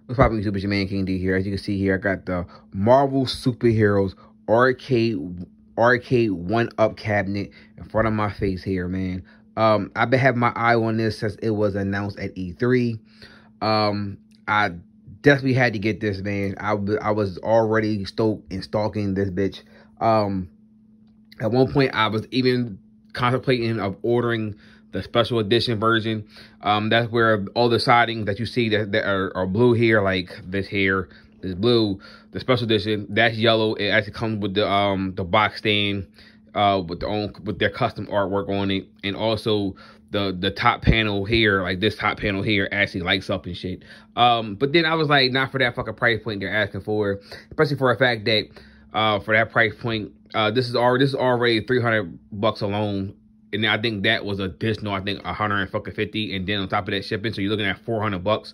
What's poppin', YouTube? It's your man King D here. As you can see here, I got the Marvel Superheroes Arcade1up cabinet in front of my face here, man. I've been having my eye on this since it was announced at E3. I definitely had to get this, man. I was already stoked and stalking this bitch. At one point, I was even contemplating of ordering the special edition version. That's where all the sidings that you see that are blue here, like this here is blue. The special edition, that's yellow. It actually comes with the box stand with their custom artwork on it, and also the top panel here, like this top panel here, actually lights up and shit. But then I was like, not for that fucking price point they're asking for, especially for a fact that for that price point, this is already $300 alone. And I think that was additional, I think $150, and then on top of that shipping, so you're looking at $400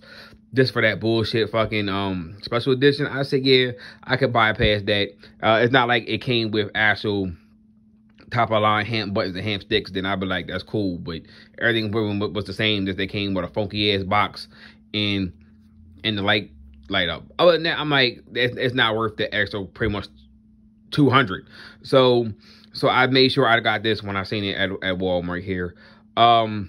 just for that bullshit fucking special edition. I said, yeah, I could bypass that. It's not like it came with actual top of line hand buttons and hand sticks. Then I'd be like, that's cool, but everything was the same. Just they came with a funky ass box and the light up. Other than that, I'm like, it's not worth the extra pretty much $200. So I made sure I got this when I seen it at Walmart here. I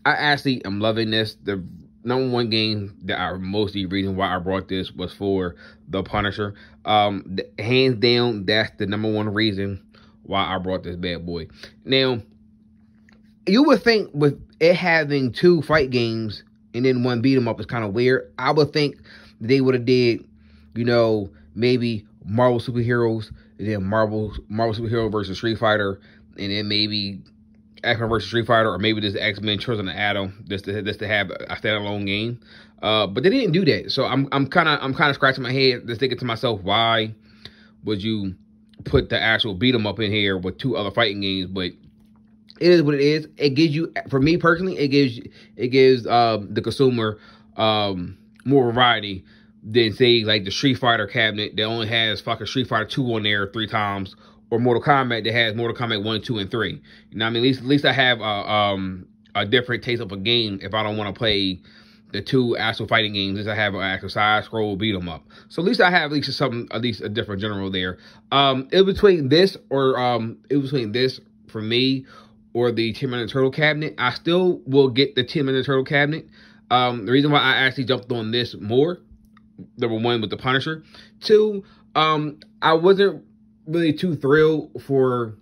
actually am loving this. The number one game that mostly reason why I brought this was for the Punisher. Hands down, that's the number one reason why I brought this bad boy. Now, you would think with it having 2 fight games and then 1 beat 'em up is kind of weird. I would think they would have did, you know, maybe Marvel Superheroes, and then Marvel Superhero versus Street Fighter, and then maybe X-Men versus Street Fighter, or maybe this X-Men Children of Atom, just to have a standalone game. But they didn't do that, so I'm kind of scratching my head, just thinking to myself, why would you put the actual beat 'em up in here with 2 other fighting games? But it is what it is. It gives you, for me personally, it gives the consumer more variety than, say, like the Street Fighter cabinet that only has fucking Street Fighter 2 on there 3 times, or Mortal Kombat that has Mortal Kombat 1, 2, and 3. You know what I mean? At least I have a different taste of a game if I don't want to play the 2 actual fighting games. At least I have an actual side scroll beat 'em up. So at least I have at least a different general there. It was between this for me or the 10-minute turtle cabinet. I still will get the 10-minute turtle cabinet. The reason why I actually jumped on this more, number 1, with the Punisher. 2, I wasn't really too thrilled for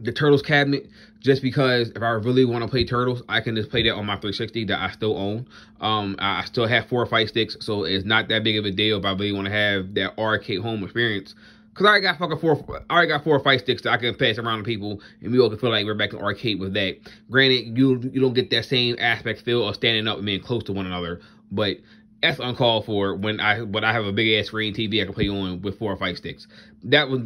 the Turtles cabinet, just because if I really want to play Turtles, I can just play that on my 360 that I still own. I still have 4 fight sticks, so it's not that big of a deal if I really want to have that arcade home experience. Cause I already got 4 fight sticks that I can pass around to people, and we all can feel like we're back in arcade with that. Granted, you don't get that same aspect feel of standing up and being close to one another, but that's uncalled for when I have a big ass screen TV I can play on with 4 fight sticks. That was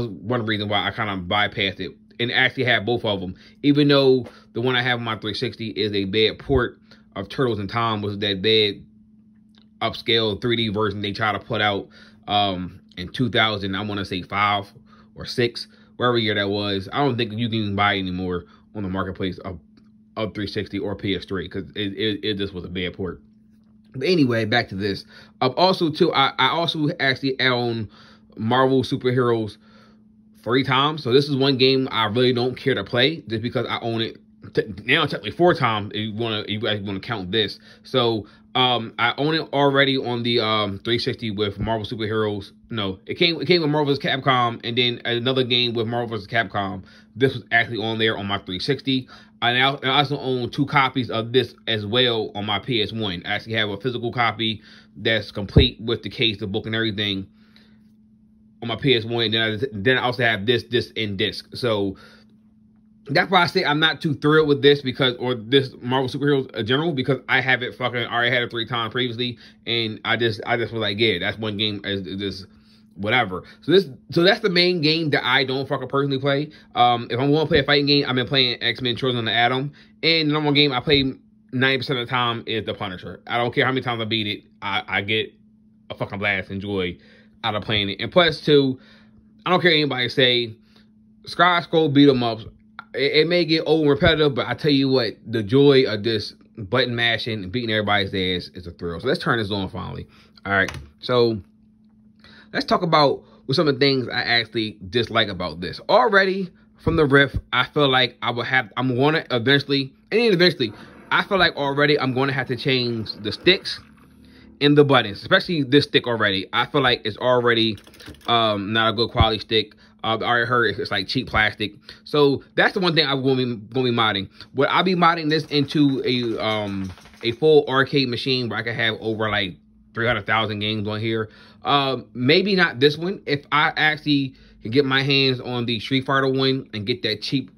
one reason why I kind of bypassed it and actually have both of them. Even though the one I have on my 360 is a bad port of Turtles in Time, was that bad upscale 3D version they try to put out in 2000, I want to say 5 or 6, wherever year that was. I don't think you can even buy anymore on the marketplace of 360 or PS3, because it just was a bad port. But anyway, back to this. Also, too, I also actually own Marvel Superheroes 3 times. So this is one game I really don't care to play, just because I own it now technically 4 times if you guys want to count this. So I own it already on the 360 with Marvel Superheroes. No, it came with Marvel vs. Capcom, and then another game with Marvel vs. Capcom. This was actually on there on my 360. I also own 2 copies of this as well on my PS1. I actually have a physical copy that's complete with the case, the book, and everything on my PS1. And then I also have this in disc. So that's why I say I'm not too thrilled with this, or this Marvel Superheroes in general, because I have it fucking already had it 3 times previously, and I just was like, yeah, that's one game as this whatever. So that's the main game that I don't fucking personally play. If I want to play a fighting game, I've been playing X-Men Children of Atom, and the normal game I play 90% of the time is the Punisher. I don't care how many times I beat it, I get a fucking blast and joy out of playing it. And plus, too, I don't care what anybody say, side scroll beat 'em ups, it may get old and repetitive, but I tell you what, the joy of this button mashing and beating everybody's ass is a thrill. So let's turn this on finally. All right, so let's talk about some of the things I actually dislike about this. Already from the riff, I feel like I'm going to eventually, I feel like already I'm going to have to change the sticks and the buttons, especially this stick already. I feel like it's already not a good quality stick. I already heard it's like cheap plastic. So that's the one thing I'm going to be modding. Would I be modding this into a full arcade machine where I could have over like 300,000 games on here? Maybe not this one. If I actually can get my hands on the Street Fighter one and get that cheap,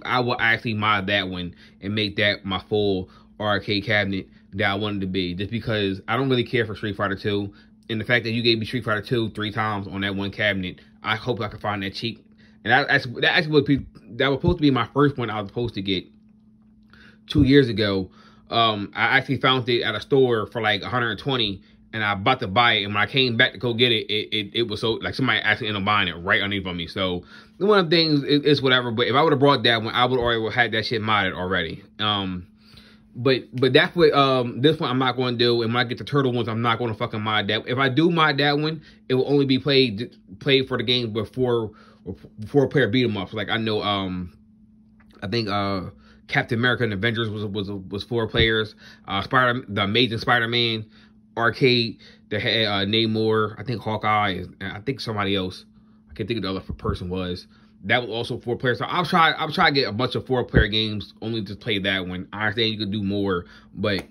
I will actually mod that one and make that my full arcade cabinet that I wanted to be. Just because I don't really care for Street Fighter 2. And the fact that you gave me Street Fighter 2 3 times on that one cabinet, I hope I can find that cheap. And that was supposed to be my first one I was supposed to get 2 years ago. I actually found it at a store for like 120, and I about to buy it. And when I came back to go get it, it was so like somebody actually ended up buying it right underneath of me. So one of the things is whatever. But if I would have brought that one, I would already had that shit modded already. But that's what this one I'm not going to do. And when I get the turtle ones, I'm not going to fucking mod that. If I do mod that one, it will only be played for the games before 4-player beat 'em ups. Like I know I think Captain America and Avengers was 4 players. The Amazing Spider-Man arcade that had Namor, I think Hawkeye, and I think somebody else. I can't think of the other person was. That was also 4 players. So I'll try to get a bunch of 4-player games only to play that one. I understand you could do more, but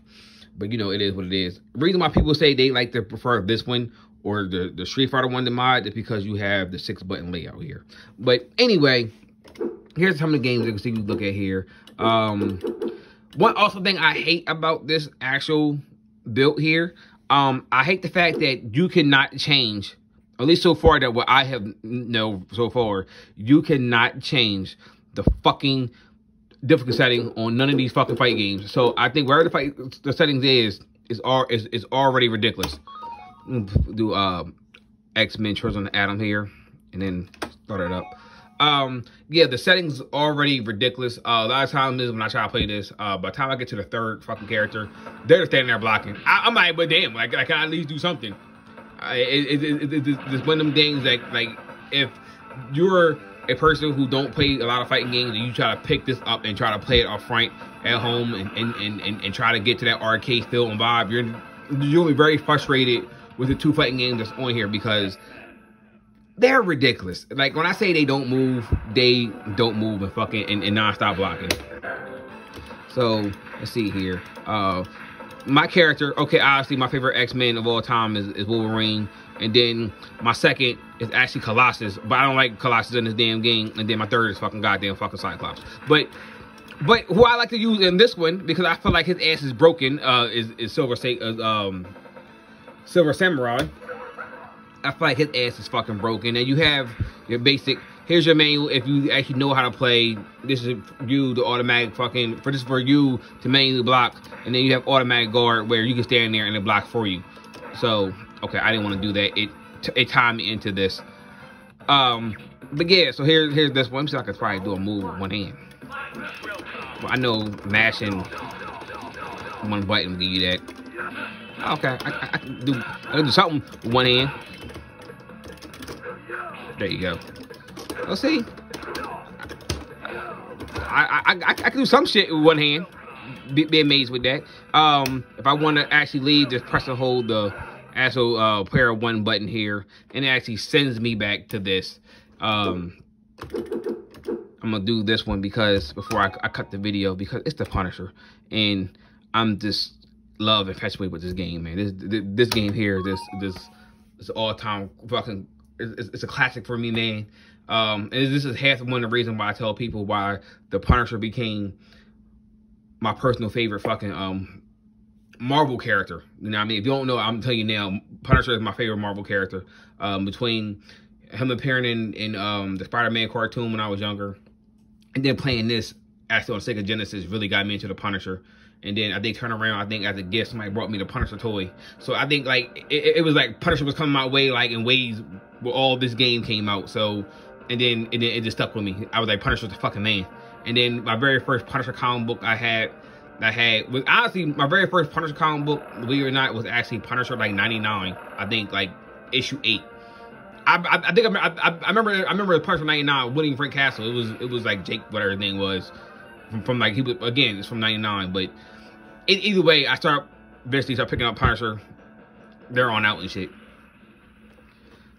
you know, it is what it is. The reason why people say they like to prefer this one or the Street Fighter one to mod is because you have the 6-button layout here. But anyway, here's some of the games you can see. You look at here. One also thing I hate about this actual build here, I hate the fact that you cannot change. At least so far, that what I have know so far, you cannot change the fucking difficulty setting on none of these fucking fight games. So I think wherever the settings is already ridiculous. Do X-Men Trolls on the Atom here, and then start it up. Yeah, the settings already ridiculous. A lot of times when I try to play this, by the time I get to the 3rd fucking character, they're just standing there blocking. I'm like, but damn, like I can at least do something. It's one of them things that, like, if you're a person who don't play a lot of fighting games and you try to pick this up and try to play it up front at home and try to get to that arcade feel and vibe, you'll be very frustrated with the 2 fighting games that's on here because they're ridiculous. Like, when I say they don't move and fucking and non-stop blocking. So let's see here. My character, okay, obviously my favorite X-Men of all time is Wolverine. And then my second is actually Colossus. But I don't like Colossus in this damn game. And then my third is fucking Cyclops. But who I like to use in this one, because I feel like his ass is broken, is Silver Samurai. I feel like his ass is fucking broken. And you have your basic, here's your manual if you actually know how to play. This is you, the automatic fucking, for you to manually block. And then you have automatic guard where you can stand there and it blocks for you. So, okay, I didn't want to do that. It timed me into this. But yeah, so here's this one. I'm sure I could probably do a move with one hand. Well, I know mashing one button will give you that. Okay, I can do something with one hand. There you go. Let's see. I can do some shit with one hand. Be amazed with that. If I want to actually leave, just press and hold the actual player 1 button here, and it actually sends me back to this. I'm gonna do this one because before I cut the video, because it's the Punisher, and I'm just infatuated with this game, man. This game here, this all-time fucking. It's a classic for me, man. And this is half one of the reasons why I tell people why the Punisher became my personal favorite fucking Marvel character. You know what I mean? If you don't know, I'm telling you now, Punisher is my favorite Marvel character. Between him appearing in the Spider-Man cartoon when I was younger, and then playing this actually on Sega Genesis really got me into the Punisher. And then I think turn around, I think as a gift, somebody brought me the Punisher toy. So I think like it was like Punisher was coming my way, like in ways where all this game came out. So and then it just stuck with me. I was like, Punisher's the fucking man. And then my very first Punisher comic book I had that was honestly my very first Punisher comic book, believe it or not, was actually Punisher like 99. I think like issue 8. I think I remember Punisher 99 winning Frank Castle. It was like Jake, whatever his name was, from like, he was, again, it's from 99. But either way, I basically start picking up Punisher. They're on out and shit.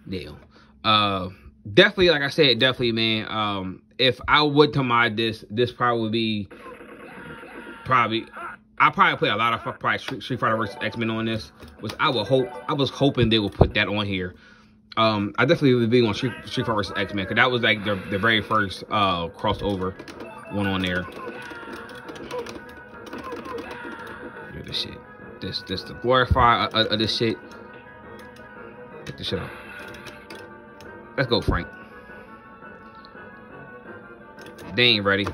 Deal. Definitely, like I said, definitely, man. If I would to mod this probably would be I probably play a lot of Street Fighter vs. X-Men on this, which I was hoping they would put that on here. I definitely would be on Street Fighter vs. X-Men, because that was like the very first crossover one on there. Look at this shit. This the glorify of this shit. Pick this shit up. Let's go, Frank. They ain't ready.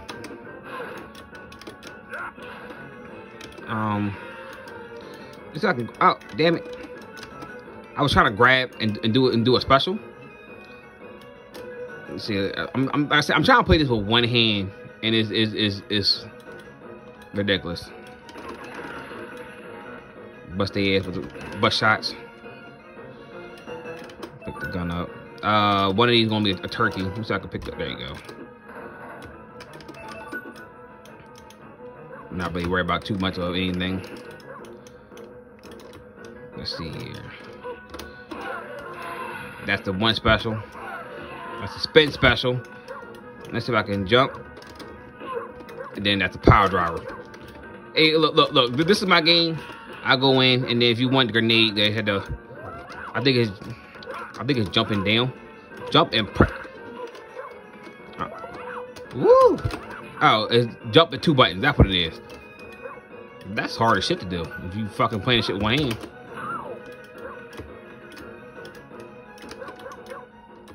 It's like, oh damn it! I was trying to grab and do a special. Let's see, I'm trying to play this with one hand, and it's ridiculous. Bust their ass with the bust shots. Pick the gun up. One of these is gonna be a turkey. Let's see if I can pick up. There you go. Not really worried about too much of anything. Let's see here. That's the one special. That's the spin special. Let's see if I can jump. And then that's the power driver. Hey, look. This is my game. I go in, and then if you want the grenade, they had to. I think it's jumping down. Jump and press. Woo! Oh, it's jumping 2 buttons. That's what it is. That's hard as shit to do if you fucking playing shit with one hand.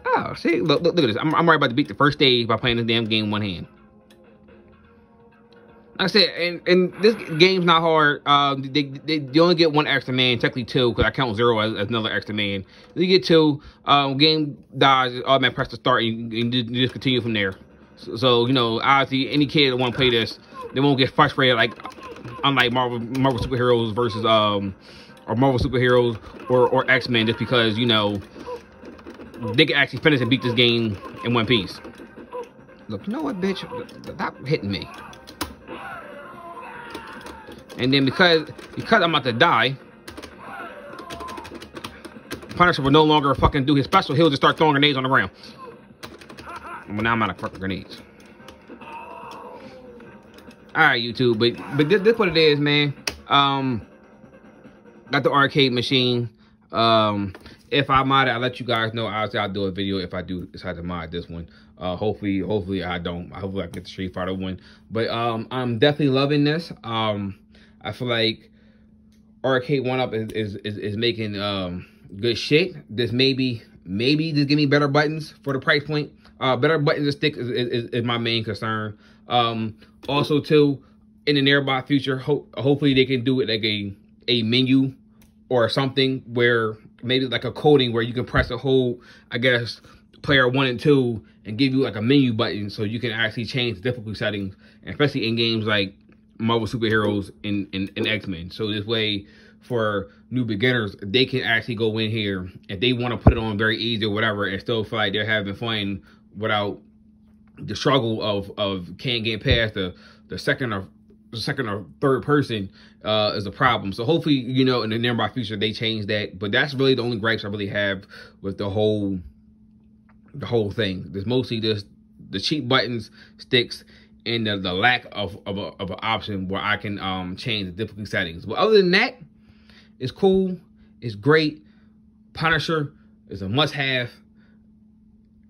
Oh, see, look at this. I'm right about to beat the first stage by playing this damn game one hand. Like I said, and this game's not hard. They only get 1 extra man, technically 2, because I count 0 as another extra man. You get 2. Game dies. Automatic press to start, and you just continue from there. So you know, obviously, any kid that want to play this, they won't get frustrated like unlike Marvel superheroes versus or Marvel superheroes or X-Men, just because, you know, they can actually finish and beat this game in one piece. Look, you know what, bitch? Stop hitting me. And then because I'm about to die, Punisher will no longer fucking do his special. He'll just start throwing grenades on the ground. Well, now I'm out of fucking grenades. Alright, YouTube, but this what it is, man. Got the arcade machine. If I mod it, I'll let you guys know. Obviously, I'll do a video if I do decide to mod this one. Hopefully I don't. Hopefully I get the Street Fighter one. But I'm definitely loving this. I feel like Arcade1up is making good shit. This maybe just give me better buttons for the price point. Better buttons and sticks is my main concern. Also too, in the nearby future, hopefully they can do it like a menu or something where maybe like a coding where you can press a whole, I guess, player 1 and 2 and give you like a menu button so you can actually change the difficulty settings, especially in games like Marvel superheroes and X-Men. So this way, for new beginners, they can actually go in here if they want to put it on very easy or whatever and still feel like they're having fun without the struggle of can't get past the second or third person is a problem. So hopefully, you know, in the nearby future they change that. But that's really the only gripes I really have with the whole thing. There's mostly just the cheap buttons, sticks, and the lack of an option where I can change the difficulty settings. But other than that, it's cool. It's great. Punisher is a must-have.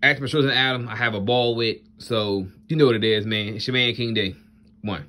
X-Men and Adam, I have a ball with. So you know what it is, man. It's your man King Day. 1.